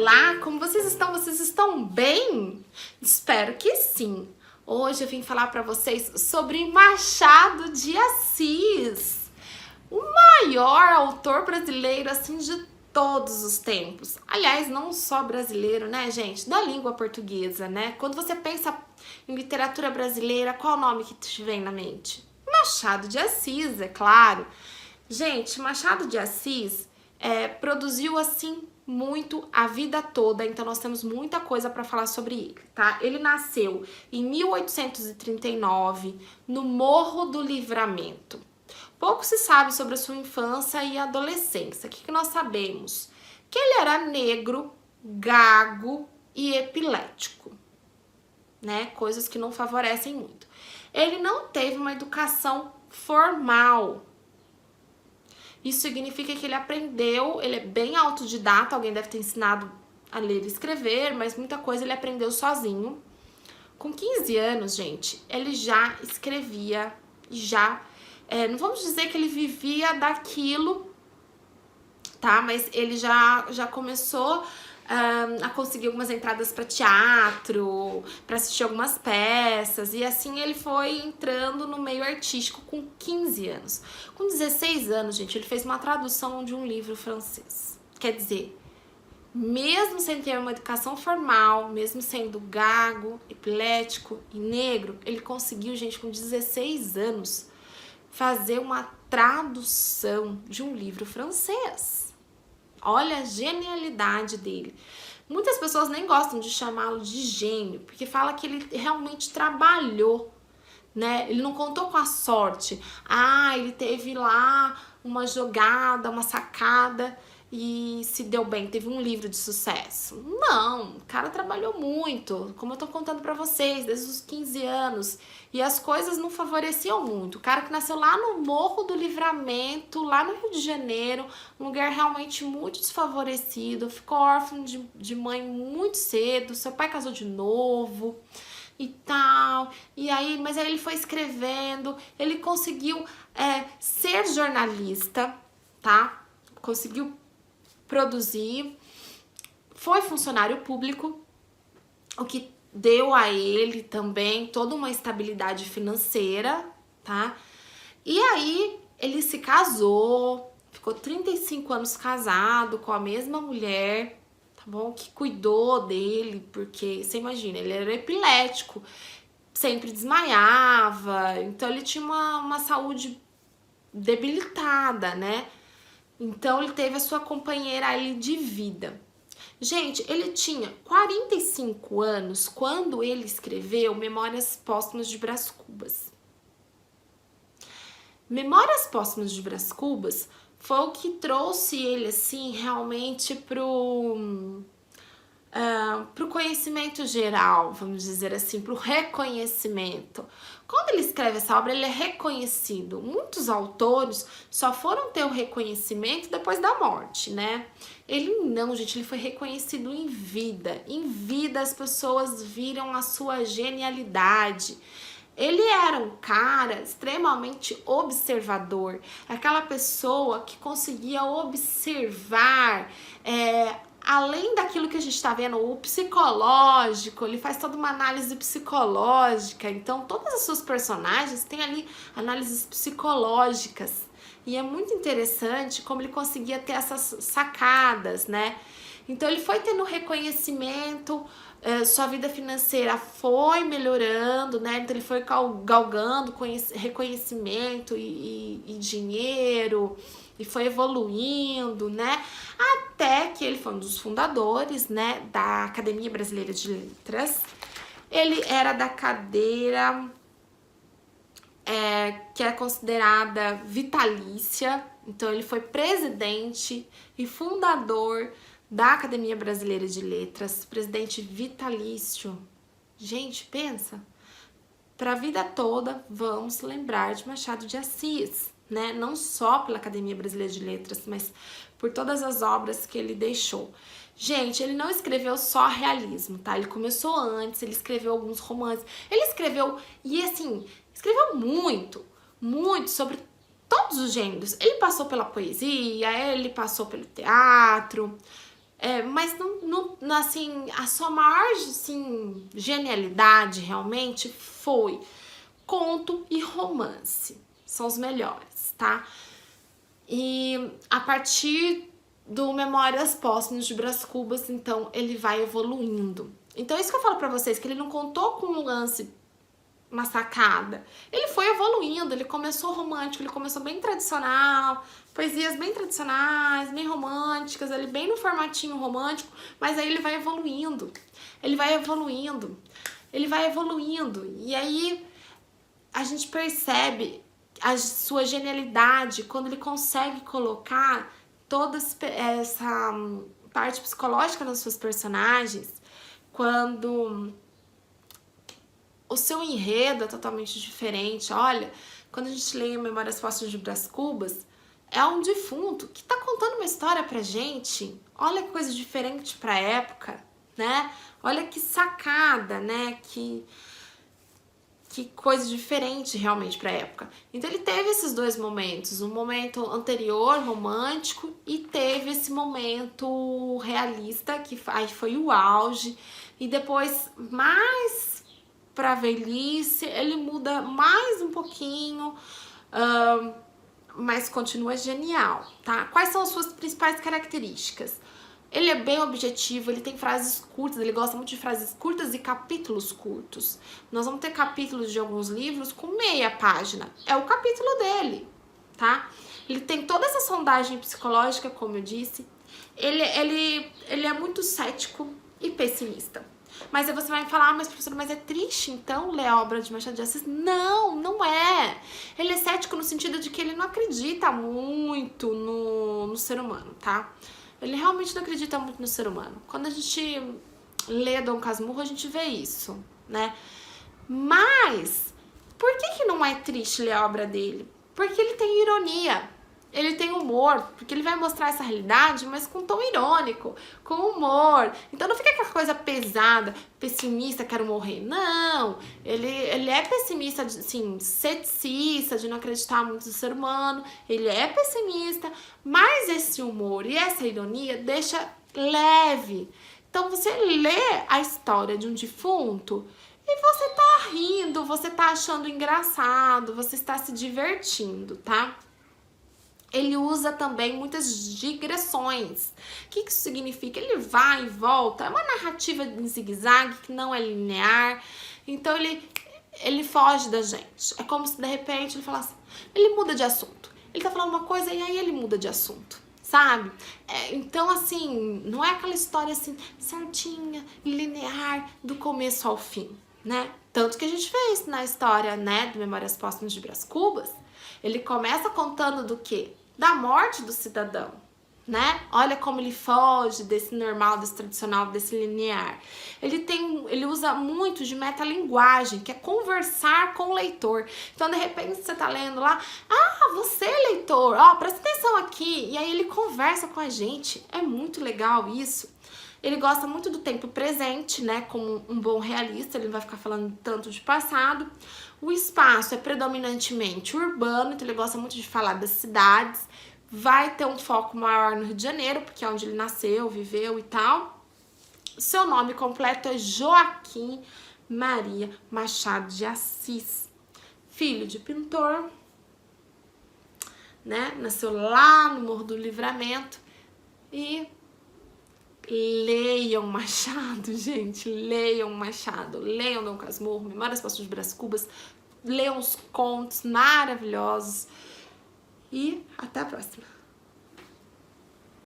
Olá, como vocês estão? Vocês estão bem? Espero que sim. Hoje eu vim falar para vocês sobre Machado de Assis, o maior autor brasileiro assim de todos os tempos. Aliás, não só brasileiro, né, gente? Da língua portuguesa, né? Quando você pensa em literatura brasileira, qual o nome que te vem na mente? Machado de Assis, é claro. Gente, Machado de Assis produziu assim muito a vida toda, então nós temos muita coisa para falar sobre ele, tá? Ele nasceu em 1839 no Morro do Livramento. Pouco se sabe sobre a sua infância e adolescência. O que nós sabemos? Que ele era negro, gago e epilético, né? Coisas que não favorecem muito. Ele não teve uma educação formal. Isso significa que ele aprendeu, ele é bem autodidata, alguém deve ter ensinado a ler e escrever, mas muita coisa ele aprendeu sozinho. Com 15 anos, gente, ele já escrevia, não vamos dizer que ele vivia daquilo, tá? Mas ele já começou a conseguir algumas entradas para teatro, para assistir algumas peças, e assim ele foi entrando no meio artístico com 15 anos. Com 16 anos, gente, ele fez uma tradução de um livro francês. Quer dizer, mesmo sem ter uma educação formal, mesmo sendo gago, epilético e negro, ele conseguiu, gente, com 16 anos, fazer uma tradução de um livro francês. Olha a genialidade dele. Muitas pessoas nem gostam de chamá-lo de gênio, porque fala que ele realmente trabalhou, né? Ele não contou com a sorte. Ele teve lá uma jogada, uma sacada e se deu bem, teve um livro de sucesso. Não, o cara trabalhou muito, como eu tô contando pra vocês, desde os 15 anos. E as coisas não favoreciam muito. O cara que nasceu lá no Morro do Livramento, lá no Rio de Janeiro, um lugar realmente muito desfavorecido, ficou órfão de mãe muito cedo, seu pai casou de novo e tal, mas aí ele foi escrevendo, ele conseguiu ser jornalista, tá? Conseguiu produzir, foi funcionário público, o que deu a ele também toda uma estabilidade financeira, tá? E aí ele se casou, ficou 35 anos casado com a mesma mulher, tá bom? Que cuidou dele, porque você imagina, ele era epilético, sempre desmaiava, então ele tinha uma saúde debilitada, né? Então ele teve a sua companheira ali de vida. Gente, ele tinha 45 anos quando ele escreveu Memórias Póstumas de Brás Cubas. Memórias Póstumas de Brás Cubas foi o que trouxe ele assim realmente pro conhecimento geral, vamos dizer assim, pro reconhecimento. Quando ele escreve essa obra, ele é reconhecido. Muitos autores só foram ter o reconhecimento depois da morte, né? Ele não, gente, ele foi reconhecido em vida. Em vida as pessoas viram a sua genialidade. Ele era um cara extremamente observador, aquela pessoa que conseguia observar, além daquilo que a gente está vendo, o psicológico, ele faz toda uma análise psicológica, então todas as suas personagens têm ali análises psicológicas, e é muito interessante como ele conseguia ter essas sacadas, né? Então ele foi tendo reconhecimento, sua vida financeira foi melhorando, né? Então ele foi galgando reconhecimento e dinheiro, e foi evoluindo, né? Até que ele foi um dos fundadores, né, da Academia Brasileira de Letras. Ele era da cadeira que é considerada vitalícia, então ele foi presidente e fundador da Academia Brasileira de Letras, presidente vitalício. Gente, pensa, para a vida toda vamos lembrar de Machado de Assis, né? Não só pela Academia Brasileira de Letras, mas por todas as obras que ele deixou. Gente, ele não escreveu só realismo, tá? Ele começou antes, ele escreveu alguns romances, ele escreveu, e assim, escreveu muito sobre todos os gêneros. Ele passou pela poesia, ele passou pelo teatro, Mas assim, a sua maior assim, genialidade realmente foi conto e romance. São os melhores, tá? E a partir do Memórias Póstumas de Brás Cubas, então ele vai evoluindo. Então isso que eu falo pra vocês, que ele não contou com um lance, uma sacada. Ele foi evoluindo, ele começou romântico, ele começou bem tradicional, poesias bem tradicionais, bem românticas, ele bem no formatinho romântico, mas aí ele vai evoluindo, ele vai evoluindo, ele vai evoluindo. E aí a gente percebe a sua genialidade quando ele consegue colocar toda essa parte psicológica nas suas personagens, quando o seu enredo é totalmente diferente. Olha, quando a gente lê Memórias Póstumas de Brás Cubas, é um defunto que tá contando uma história pra gente. Olha que coisa diferente pra época, né? Olha que sacada, né? Que coisa diferente realmente pra época. Então ele teve esses dois momentos, um momento anterior, romântico, e teve esse momento realista, que aí foi o auge, e depois, mais pra velhice, ele muda mais um pouquinho, mas continua genial, tá? Quais são as suas principais características? Ele é bem objetivo, ele tem frases curtas, ele gosta muito de frases curtas e capítulos curtos. Nós vamos ter capítulos de alguns livros com meia página. É o capítulo dele, tá? Ele tem toda essa sondagem psicológica, como eu disse. Ele é muito cético e pessimista. Mas aí você vai me falar, mas professora, mas é triste então ler a obra de Machado de Assis? Não, não é. Ele é cético no sentido de que ele não acredita muito no ser humano, tá? Ele realmente não acredita muito no ser humano. Quando a gente lê Dom Casmurro, a gente vê isso, né? Mas, por que não é triste ler a obra dele? Porque ele tem ironia, ele tem humor, porque ele vai mostrar essa realidade, mas com tom irônico, com humor. Então não fica aquela coisa pesada, pessimista, quero morrer. Não, ele é pessimista, assim, ceticista, de não acreditar muito no ser humano. Ele é pessimista, mas esse humor e essa ironia deixa leve. Então você lê a história de um defunto e você tá rindo, você tá achando engraçado, você está se divertindo, tá? Ele usa também muitas digressões. O que isso significa? Ele vai e volta. É uma narrativa em zigue-zague que não é linear. Então ele foge da gente. É como se de repente ele falasse, ele muda de assunto. Ele tá falando uma coisa e aí ele muda de assunto, sabe? Então assim, não é aquela história assim certinha, linear, do começo ao fim, né? Tanto que a gente vê isso na história, né, do Memórias Póstumas de Brás Cubas. Ele começa contando do quê? Da morte do cidadão, né? Olha como ele foge desse normal, desse tradicional, desse linear. Ele usa muito de metalinguagem, que é conversar com o leitor. Então, de repente, você tá lendo lá, você, leitor, presta atenção aqui. E aí ele conversa com a gente. É muito legal isso. Ele gosta muito do tempo presente, né? Como um bom realista, ele não vai ficar falando tanto de passado. O espaço é predominantemente urbano, então ele gosta muito de falar das cidades. Vai ter um foco maior no Rio de Janeiro, porque é onde ele nasceu, viveu e tal. Seu nome completo é Joaquim Maria Machado de Assis. Filho de pintor, né? Nasceu lá no Morro do Livramento. E leiam Machado, gente, leiam Machado, leiam Dom Casmurro, Memórias Póstumas de Brás Cubas, leiam os contos maravilhosos e até a próxima.